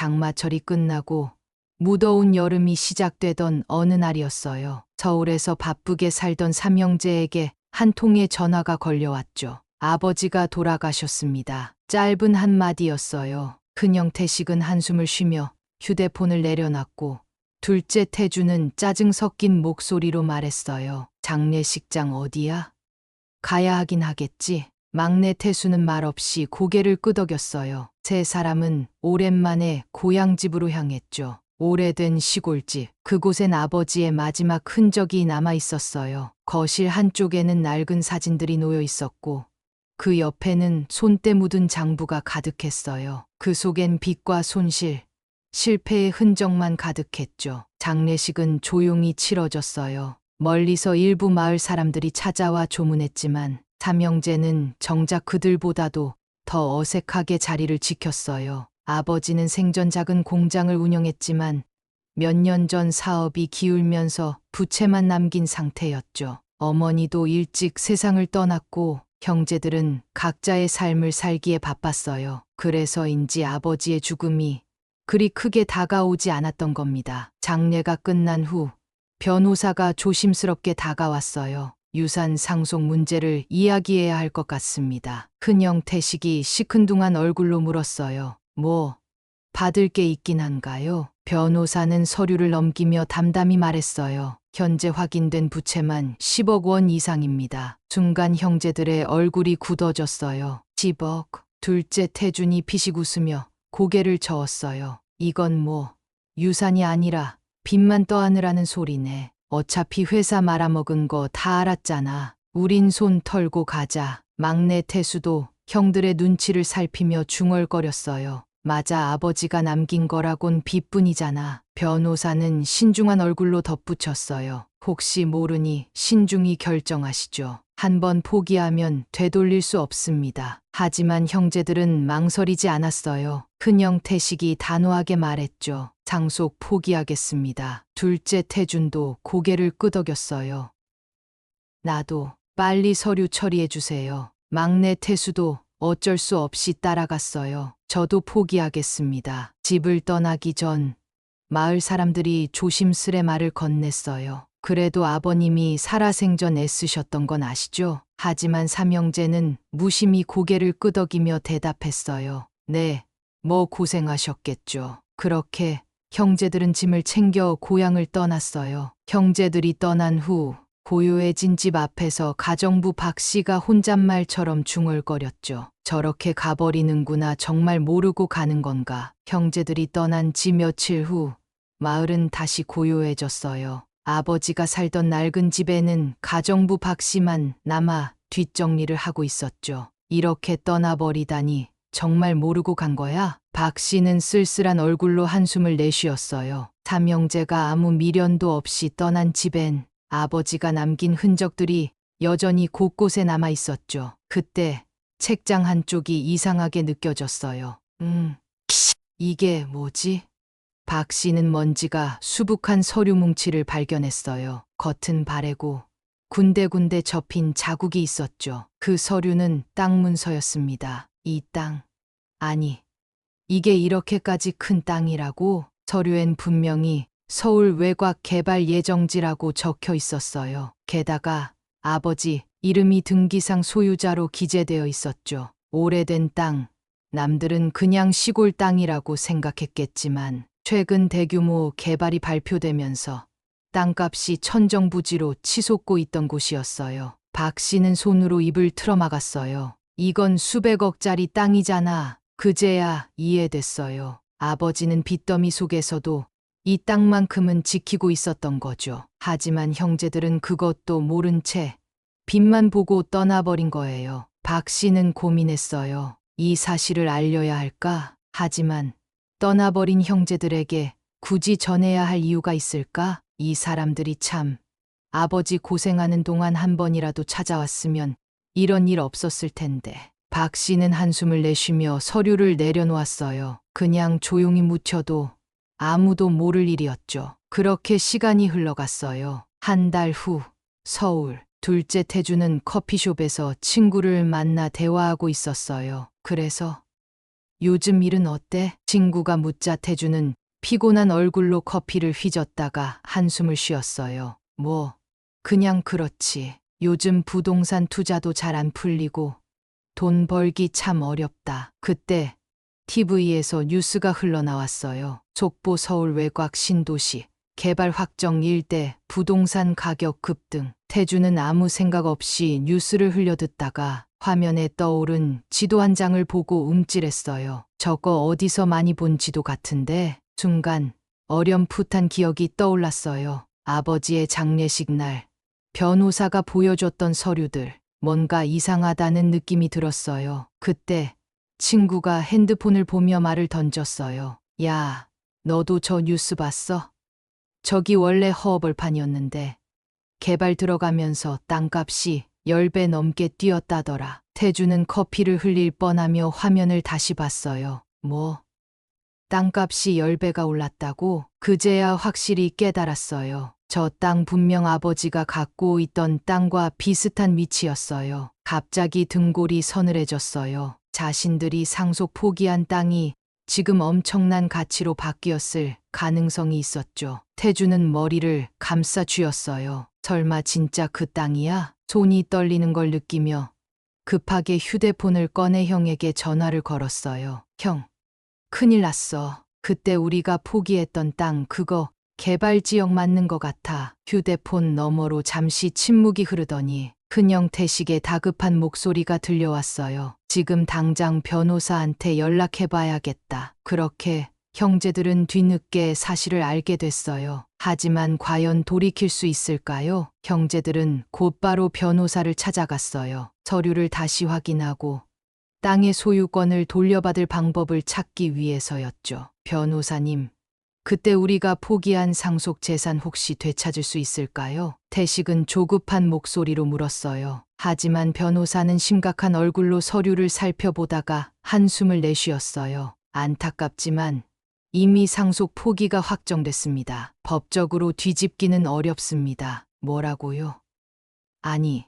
장마철이 끝나고 무더운 여름이 시작되던 어느 날이었어요. 서울에서 바쁘게 살던 삼형제에게 한 통의 전화가 걸려왔죠. 아버지가 돌아가셨습니다. 짧은 한마디였어요. 큰형 태식은 한숨을 쉬며 휴대폰을 내려놨고 둘째 태주는 짜증 섞인 목소리로 말했어요. 장례식장 어디야? 가야 하긴 하겠지. 막내 태수는 말없이 고개를 끄덕였어요. 세 사람은 오랜만에 고향집으로 향했죠. 오래된 시골집. 그곳엔 아버지의 마지막 흔적이 남아 있었어요. 거실 한쪽에는 낡은 사진들이 놓여 있었고 그 옆에는 손때 묻은 장부가 가득했어요. 그 속엔 빚과 손실, 실패의 흔적만 가득했죠. 장례식은 조용히 치러졌어요. 멀리서 일부 마을 사람들이 찾아와 조문했지만 삼형제는 정작 그들보다도 더 어색하게 자리를 지켰어요. 아버지는 생전 작은 공장을 운영했지만 몇 년 전 사업이 기울면서 부채만 남긴 상태였죠. 어머니도 일찍 세상을 떠났고 형제들은 각자의 삶을 살기에 바빴어요. 그래서인지 아버지의 죽음이 그리 크게 다가오지 않았던 겁니다. 장례가 끝난 후 변호사가 조심스럽게 다가왔어요. 유산 상속 문제를 이야기해야 할 것 같습니다. 큰형 태식이 시큰둥한 얼굴로 물었어요. 뭐 받을 게 있긴 한가요? 변호사는 서류를 넘기며 담담히 말했어요. 현재 확인된 부채만 10억 원 이상입니다. 순간 형제들의 얼굴이 굳어졌어요. 10억. 둘째 태준이 피식 웃으며 고개를 저었어요. 이건 뭐 유산이 아니라 빚만 떠안으라는 소리네. 어차피 회사 말아먹은 거 다 알았잖아. 우린 손 털고 가자. 막내 태수도 형들의 눈치를 살피며 중얼거렸어요. 맞아, 아버지가 남긴 거라곤 빚뿐이잖아. 변호사는 신중한 얼굴로 덧붙였어요. 혹시 모르니 신중히 결정하시죠. 한 번 포기하면 되돌릴 수 없습니다. 하지만 형제들은 망설이지 않았어요. 큰형 태식이 단호하게 말했죠. 상속 포기하겠습니다. 둘째 태준도 고개를 끄덕였어요. 나도 빨리 서류 처리해 주세요. 막내 태수도 어쩔 수 없이 따라갔어요. 저도 포기하겠습니다. 집을 떠나기 전 마을 사람들이 조심스레 말을 건넸어요. 그래도 아버님이 살아생전 애쓰셨던 건 아시죠? 하지만 삼형제는 무심히 고개를 끄덕이며 대답했어요. 네, 뭐 고생하셨겠죠. 그렇게 형제들은 짐을 챙겨 고향을 떠났어요. 형제들이 떠난 후 고요해진 집 앞에서 가정부 박 씨가 혼잣말처럼 중얼거렸죠. 저렇게 가버리는구나. 정말 모르고 가는 건가. 형제들이 떠난 지 며칠 후 마을은 다시 고요해졌어요. 아버지가 살던 낡은 집에는 가정부 박 씨만 남아 뒷정리를 하고 있었죠. 이렇게 떠나버리다니 정말 모르고 간 거야? 박 씨는 쓸쓸한 얼굴로 한숨을 내쉬었어요. 삼형제가 아무 미련도 없이 떠난 집엔 아버지가 남긴 흔적들이 여전히 곳곳에 남아 있었죠. 그때 책장 한쪽이 이상하게 느껴졌어요. 이게 뭐지? 박 씨는 먼지가 수북한 서류 뭉치를 발견했어요. 겉은 바래고 군데군데 접힌 자국이 있었죠. 그 서류는 땅 문서였습니다. 이 땅, 아니, 이게 이렇게까지 큰 땅이라고? 서류엔 분명히 서울 외곽 개발 예정지라고 적혀 있었어요. 게다가 아버지 이름이 등기상 소유자로 기재되어 있었죠. 오래된 땅, 남들은 그냥 시골 땅이라고 생각했겠지만 최근 대규모 개발이 발표되면서 땅값이 천정부지로 치솟고 있던 곳이었어요. 박 씨는 손으로 입을 틀어막았어요. 이건 수백억짜리 땅이잖아. 그제야 이해됐어요. 아버지는 빚더미 속에서도 이 땅만큼은 지키고 있었던 거죠. 하지만 형제들은 그것도 모른 채 빚만 보고 떠나버린 거예요. 박 씨는 고민했어요. 이 사실을 알려야 할까? 하지만 떠나버린 형제들에게 굳이 전해야 할 이유가 있을까? 이 사람들이 참 아버지 고생하는 동안 한 번이라도 찾아왔으면 이런 일 없었을 텐데. 박 씨는 한숨을 내쉬며 서류를 내려놓았어요. 그냥 조용히 묻혀도 아무도 모를 일이었죠. 그렇게 시간이 흘러갔어요. 한 달 후 서울. 둘째 태주는 커피숍에서 친구를 만나 대화하고 있었어요. 그래서 요즘 일은 어때? 친구가 묻자 태주는 피곤한 얼굴로 커피를 휘젓다가 한숨을 쉬었어요. 뭐, 그냥 그렇지. 요즘 부동산 투자도 잘 안 풀리고 돈 벌기 참 어렵다. 그때 TV에서 뉴스가 흘러나왔어요. 속보 서울 외곽 신도시 개발 확정 일대 부동산 가격 급등. 태주는 아무 생각 없이 뉴스를 흘려듣다가 화면에 떠오른 지도 한 장을 보고 움찔했어요. 저거 어디서 많이 본 지도 같은데. 순간 어렴풋한 기억이 떠올랐어요. 아버지의 장례식 날 변호사가 보여줬던 서류들. 뭔가 이상하다는 느낌이 들었어요. 그때 친구가 핸드폰을 보며 말을 던졌어요. 야, 너도 저 뉴스 봤어? 저기 원래 허허벌판이었는데 개발 들어가면서 땅값이 10배 넘게 뛰었다더라. 태주는 커피를 흘릴 뻔하며 화면을 다시 봤어요. 뭐? 땅값이 10배가 올랐다고? 그제야 확실히 깨달았어요. 저 땅 분명 아버지가 갖고 있던 땅과 비슷한 위치였어요. 갑자기 등골이 서늘해졌어요. 자신들이 상속 포기한 땅이 지금 엄청난 가치로 바뀌었을 가능성이 있었죠. 태주는 머리를 감싸 쥐었어요. 설마 진짜 그 땅이야? 손이 떨리는 걸 느끼며 급하게 휴대폰을 꺼내 형에게 전화를 걸었어요. 형, 큰일 났어. 그때 우리가 포기했던 땅 그거 개발 지역 맞는 것 같아. 휴대폰 너머로 잠시 침묵이 흐르더니 큰형 태식의 다급한 목소리가 들려왔어요. 지금 당장 변호사한테 연락해봐야겠다. 그렇게 형제들은 뒤늦게 사실을 알게 됐어요. 하지만 과연 돌이킬 수 있을까요? 형제들은 곧바로 변호사를 찾아갔어요. 서류를 다시 확인하고 땅의 소유권을 돌려받을 방법을 찾기 위해서였죠. 변호사님, 그때 우리가 포기한 상속 재산 혹시 되찾을 수 있을까요? 태식은 조급한 목소리로 물었어요. 하지만 변호사는 심각한 얼굴로 서류를 살펴보다가 한숨을 내쉬었어요. 안타깝지만 이미 상속 포기가 확정됐습니다. 법적으로 뒤집기는 어렵습니다. 뭐라고요? 아니,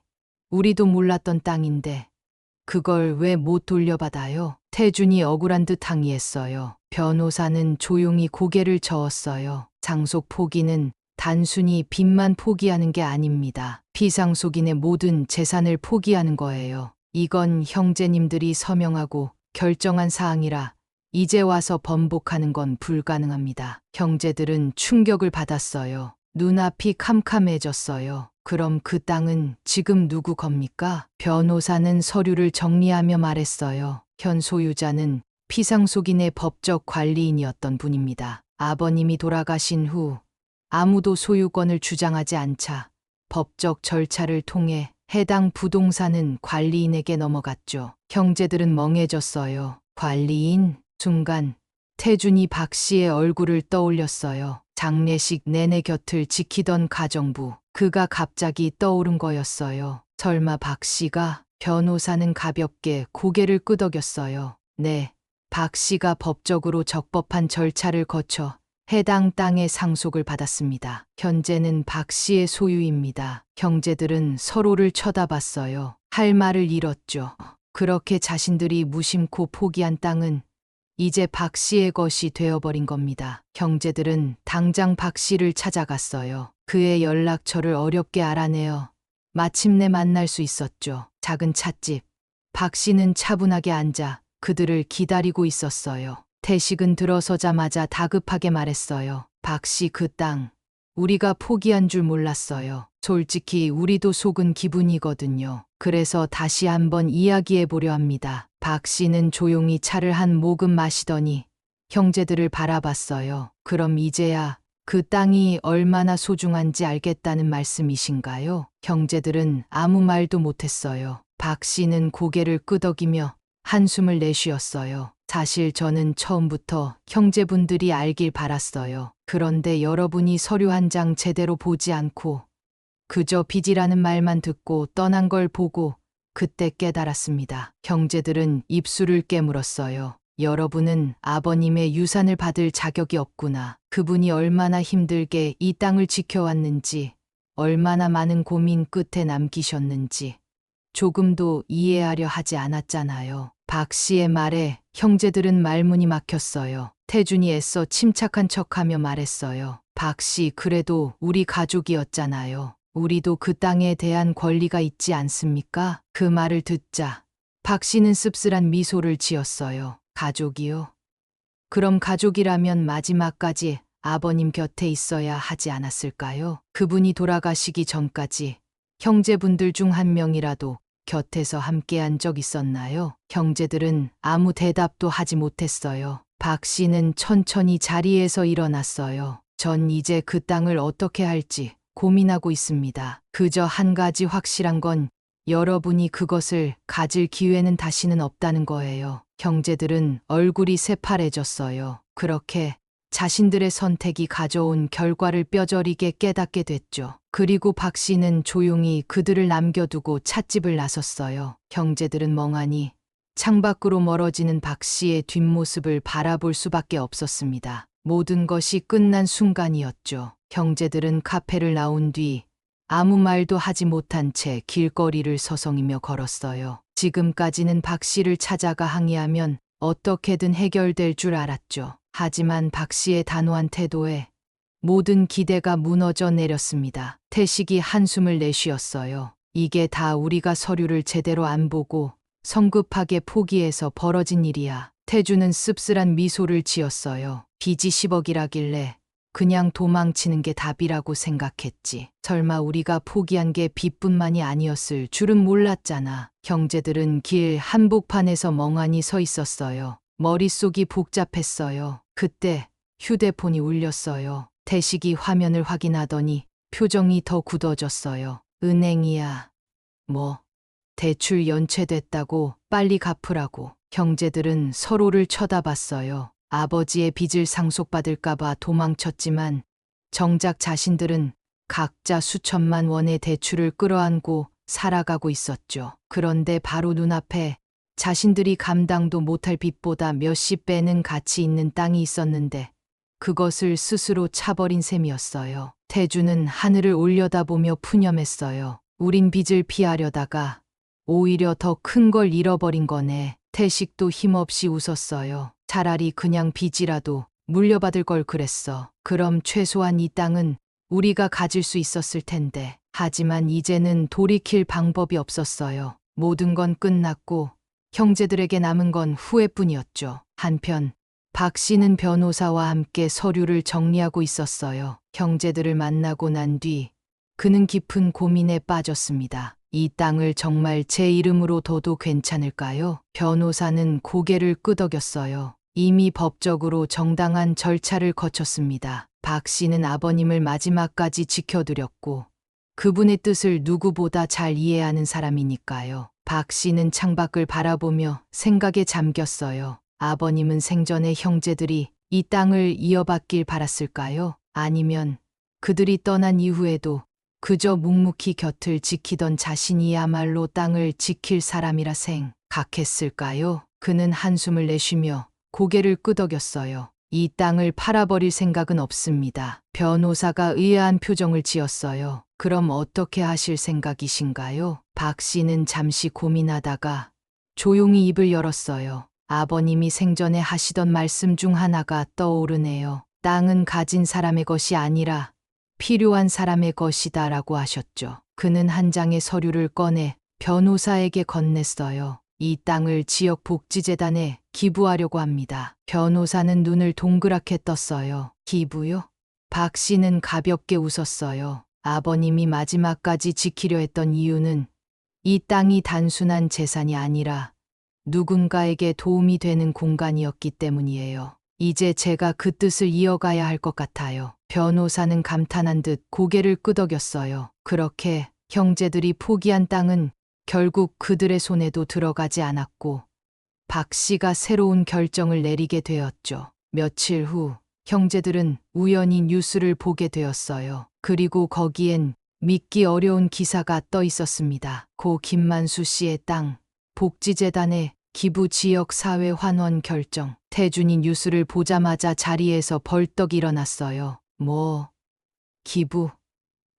우리도 몰랐던 땅인데 그걸 왜 못 돌려받아요? 태준이 억울한 듯 항의했어요. 변호사는 조용히 고개를 저었어요. 상속 포기는 단순히 빚만 포기하는 게 아닙니다. 피상속인의 모든 재산을 포기하는 거예요. 이건 형제님들이 서명하고 결정한 사항이라 이제 와서 번복하는 건 불가능합니다. 형제들은 충격을 받았어요. 눈앞이 캄캄해졌어요. 그럼 그 땅은 지금 누구 겁니까? 변호사는 서류를 정리하며 말했어요. 현 소유자는 피상속인의 법적 관리인이었던 분입니다. 아버님이 돌아가신 후 아무도 소유권을 주장하지 않자 법적 절차를 통해 해당 부동산은 관리인에게 넘어갔죠. 형제들은 멍해졌어요. 관리인? 순간 태준이 박 씨의 얼굴을 떠올렸어요. 장례식 내내 곁을 지키던 가정부. 그가 갑자기 떠오른 거였어요. 설마 박 씨가? 변호사는 가볍게 고개를 끄덕였어요. 네, 박 씨가 법적으로 적법한 절차를 거쳐 해당 땅의 상속을 받았습니다. 현재는 박 씨의 소유입니다. 형제들은 서로를 쳐다봤어요. 할 말을 잃었죠. 그렇게 자신들이 무심코 포기한 땅은 이제 박 씨의 것이 되어버린 겁니다. 형제들은 당장 박 씨를 찾아갔어요. 그의 연락처를 어렵게 알아내어 마침내 만날 수 있었죠. 작은 찻집. 박 씨는 차분하게 앉아 그들을 기다리고 있었어요. 태식은 들어서자마자 다급하게 말했어요. 박 씨 그 땅, 우리가 포기한 줄 몰랐어요. 솔직히 우리도 속은 기분이거든요. 그래서 다시 한번 이야기해 보려 합니다. 박 씨는 조용히 차를 한 모금 마시더니 형제들을 바라봤어요. 그럼 이제야 그 땅이 얼마나 소중한지 알겠다는 말씀이신가요? 형제들은 아무 말도 못했어요. 박 씨는 고개를 끄덕이며 한숨을 내쉬었어요. 사실 저는 처음부터 형제분들이 알길 바랐어요. 그런데 여러분이 서류 한 장 제대로 보지 않고 그저 빚이라는 말만 듣고 떠난 걸 보고 그때 깨달았습니다. 형제들은 입술을 깨물었어요. 여러분은 아버님의 유산을 받을 자격이 없구나. 그분이 얼마나 힘들게 이 땅을 지켜왔는지, 얼마나 많은 고민 끝에 남기셨는지 조금도 이해하려 하지 않았잖아요. 박 씨의 말에 형제들은 말문이 막혔어요. 태준이 애써 침착한 척하며 말했어요. 박 씨, 그래도 우리 가족이었잖아요. 우리도 그 땅에 대한 권리가 있지 않습니까? 그 말을 듣자 박 씨는 씁쓸한 미소를 지었어요. 가족이요? 그럼 가족이라면 마지막까지 아버님 곁에 있어야 하지 않았을까요? 그분이 돌아가시기 전까지 형제분들 중 한 명이라도 곁에서 함께한 적 있었나요? 형제들은 아무 대답도 하지 못했어요. 박 씨는 천천히 자리에서 일어났어요. 전 이제 그 땅을 어떻게 할지 고민하고 있습니다. 그저 한 가지 확실한 건 여러분이 그것을 가질 기회는 다시는 없다는 거예요. 형제들은 얼굴이 새파래졌어요. 그렇게 자신들의 선택이 가져온 결과를 뼈저리게 깨닫게 됐죠. 그리고 박 씨는 조용히 그들을 남겨두고 찻집을 나섰어요. 형제들은 멍하니 창밖으로 멀어지는 박 씨의 뒷모습을 바라볼 수밖에 없었습니다. 모든 것이 끝난 순간이었죠. 형제들은 카페를 나온 뒤 아무 말도 하지 못한 채 길거리를 서성이며 걸었어요. 지금까지는 박 씨를 찾아가 항의하면 어떻게든 해결될 줄 알았죠. 하지만 박 씨의 단호한 태도에 모든 기대가 무너져 내렸습니다. 태식이 한숨을 내쉬었어요. 이게 다 우리가 서류를 제대로 안 보고 성급하게 포기해서 벌어진 일이야. 태주는 씁쓸한 미소를 지었어요. 빚이 10억이라길래 그냥 도망치는 게 답이라고 생각했지. 설마 우리가 포기한 게 빚뿐만이 아니었을 줄은 몰랐잖아. 형제들은 길 한복판에서 멍하니 서 있었어요. 머릿속이 복잡했어요. 그때 휴대폰이 울렸어요. 태식이 화면을 확인하더니 표정이 더 굳어졌어요. 은행이야. 뭐, 대출 연체됐다고 빨리 갚으라고. 형제들은 서로를 쳐다봤어요. 아버지의 빚을 상속받을까봐 도망쳤지만 정작 자신들은 각자 수천만 원의 대출을 끌어안고 살아가고 있었죠. 그런데 바로 눈앞에 자신들이 감당도 못할 빚보다 몇십 배는 가치 있는 땅이 있었는데 그것을 스스로 차버린 셈이었어요. 태주는 하늘을 올려다보며 푸념했어요. 우린 빚을 피하려다가 오히려 더 큰 걸 잃어버린 거네. 태식도 힘없이 웃었어요. 차라리 그냥 빚이라도 물려받을 걸 그랬어. 그럼 최소한 이 땅은 우리가 가질 수 있었을 텐데. 하지만 이제는 돌이킬 방법이 없었어요. 모든 건 끝났고 형제들에게 남은 건 후회뿐이었죠. 한편 박 씨는 변호사와 함께 서류를 정리하고 있었어요. 형제들을 만나고 난 뒤 그는 깊은 고민에 빠졌습니다. 이 땅을 정말 제 이름으로 둬도 괜찮을까요? 변호사는 고개를 끄덕였어요. 이미 법적으로 정당한 절차를 거쳤습니다. 박 씨는 아버님을 마지막까지 지켜드렸고 그분의 뜻을 누구보다 잘 이해하는 사람이니까요. 박 씨는 창밖을 바라보며 생각에 잠겼어요. 아버님은 생전에 형제들이 이 땅을 이어받길 바랐을까요? 아니면 그들이 떠난 이후에도 그저 묵묵히 곁을 지키던 자신이야말로 땅을 지킬 사람이라 생각했을까요? 그는 한숨을 내쉬며 고개를 끄덕였어요. 이 땅을 팔아버릴 생각은 없습니다. 변호사가 의아한 표정을 지었어요. 그럼 어떻게 하실 생각이신가요? 박 씨는 잠시 고민하다가 조용히 입을 열었어요. 아버님이 생전에 하시던 말씀 중 하나가 떠오르네요. 땅은 가진 사람의 것이 아니라 필요한 사람의 것이다 라고 하셨죠. 그는 한 장의 서류를 꺼내 변호사에게 건넸어요. 이 땅을 지역복지재단에 기부하려고 합니다. 변호사는 눈을 동그랗게 떴어요. 기부요? 박 씨는 가볍게 웃었어요. 아버님이 마지막까지 지키려 했던 이유는 이 땅이 단순한 재산이 아니라 누군가에게 도움이 되는 공간이었기 때문이에요. 이제 제가 그 뜻을 이어가야 할 것 같아요. 변호사는 감탄한 듯 고개를 끄덕였어요. 그렇게 형제들이 포기한 땅은 결국 그들의 손에도 들어가지 않았고 박 씨가 새로운 결정을 내리게 되었죠. 며칠 후 형제들은 우연히 뉴스를 보게 되었어요. 그리고 거기엔 믿기 어려운 기사가 떠 있었습니다. 고 김만수 씨의 땅, 복지재단에 기부 지역 사회 환원 결정. 태준이 뉴스를 보자마자 자리에서 벌떡 일어났어요. 뭐, 기부?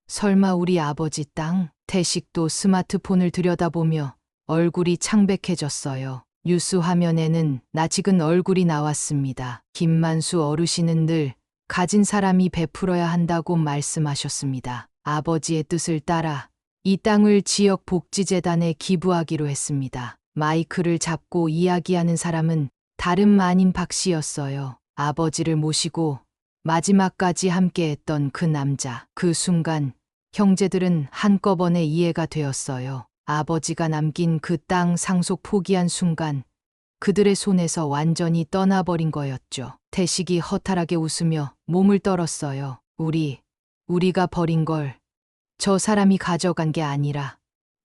설마 우리 아버지 땅? 태식도 스마트폰을 들여다보며 얼굴이 창백해졌어요. 뉴스 화면에는 낯익은 얼굴이 나왔습니다. 김만수 어르신은 늘 가진 사람이 베풀어야 한다고 말씀하셨습니다. 아버지의 뜻을 따라 이 땅을 지역 복지재단에 기부하기로 했습니다. 마이크를 잡고 이야기하는 사람은 다름 아닌 박 씨였어요. 아버지를 모시고 마지막까지 함께했던 그 남자. 그 순간 형제들은 한꺼번에 이해가 되었어요. 아버지가 남긴 그 땅 상속 포기한 순간 그들의 손에서 완전히 떠나버린 거였죠. 태식이 허탈하게 웃으며 몸을 떨었어요. 우리가 버린 걸 저 사람이 가져간 게 아니라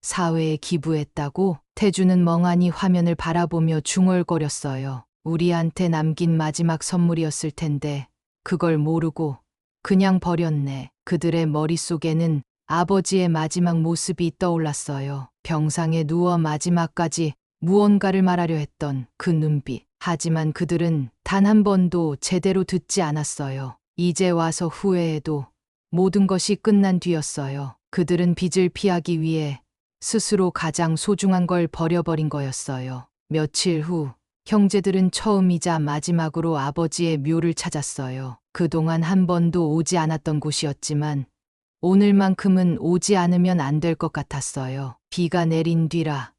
사회에 기부했다고. 태주는 멍하니 화면을 바라보며 중얼거렸어요. 우리한테 남긴 마지막 선물이었을 텐데 그걸 모르고 그냥 버렸네. 그들의 머릿속에는 아버지의 마지막 모습이 떠올랐어요. 병상에 누워 마지막까지 무언가를 말하려 했던 그 눈빛. 하지만 그들은 단 한 번도 제대로 듣지 않았어요. 이제 와서 후회해도 모든 것이 끝난 뒤였어요. 그들은 빚을 피하기 위해 스스로 가장 소중한 걸 버려버린 거였어요. 며칠 후 형제들은 처음이자 마지막으로 아버지의 묘를 찾았어요. 그동안 한 번도 오지 않았던 곳이었지만 오늘만큼은 오지 않으면 안 될 것 같았어요. 비가 내린 뒤라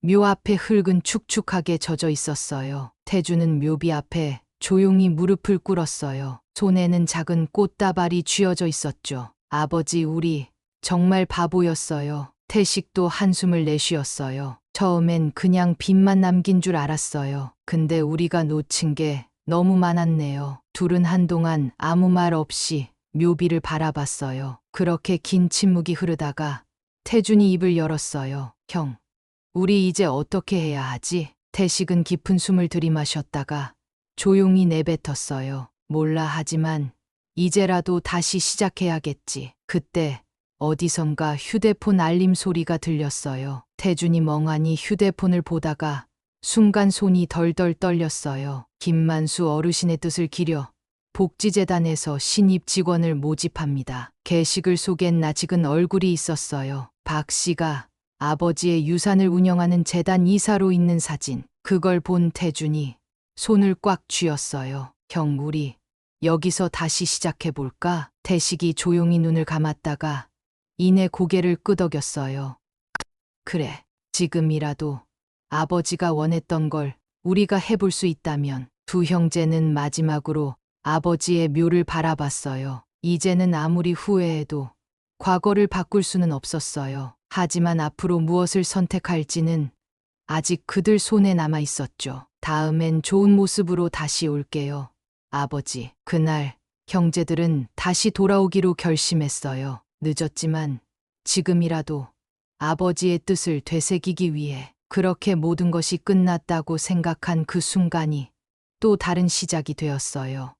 묘 앞에 흙은 축축하게 젖어 있었어요. 태주는 묘비 앞에 조용히 무릎을 꿇었어요. 손에는 작은 꽃다발이 쥐어져 있었죠. 아버지, 우리 정말 바보였어요. 태식도 한숨을 내쉬었어요. 처음엔 그냥 빚만 남긴 줄 알았어요. 근데 우리가 놓친 게 너무 많았네요. 둘은 한동안 아무 말 없이 묘비를 바라봤어요. 그렇게 긴 침묵이 흐르다가 태준이 입을 열었어요. 형, 우리 이제 어떻게 해야 하지? 태식은 깊은 숨을 들이마셨다가 조용히 내뱉었어요. 몰라, 하지만 이제라도 다시 시작해야겠지. 그때 어디선가 휴대폰 알림 소리가 들렸어요. 태준이 멍하니 휴대폰을 보다가 순간 손이 덜덜 떨렸어요. 김만수 어르신의 뜻을 기려 복지재단에서 신입 직원을 모집합니다. 게시글 속엔 낯익은 얼굴이 있었어요. 박 씨가 아버지의 유산을 운영하는 재단 이사로 있는 사진. 그걸 본 태준이 손을 꽉 쥐었어요. 형, 우리 여기서 다시 시작해볼까? 태식이 조용히 눈을 감았다가 이내 고개를 끄덕였어요. 그래, 지금이라도 아버지가 원했던 걸 우리가 해볼 수 있다면. 두 형제는 마지막으로 아버지의 묘를 바라봤어요. 이제는 아무리 후회해도 과거를 바꿀 수는 없었어요. 하지만 앞으로 무엇을 선택할지는 아직 그들 손에 남아 있었죠. 다음엔 좋은 모습으로 다시 올게요, 아버지. 그날 형제들은 다시 돌아오기로 결심했어요. 늦었지만 지금이라도 아버지의 뜻을 되새기기 위해. 그렇게 모든 것이 끝났다고 생각한 그 순간이 또 다른 시작이 되었어요.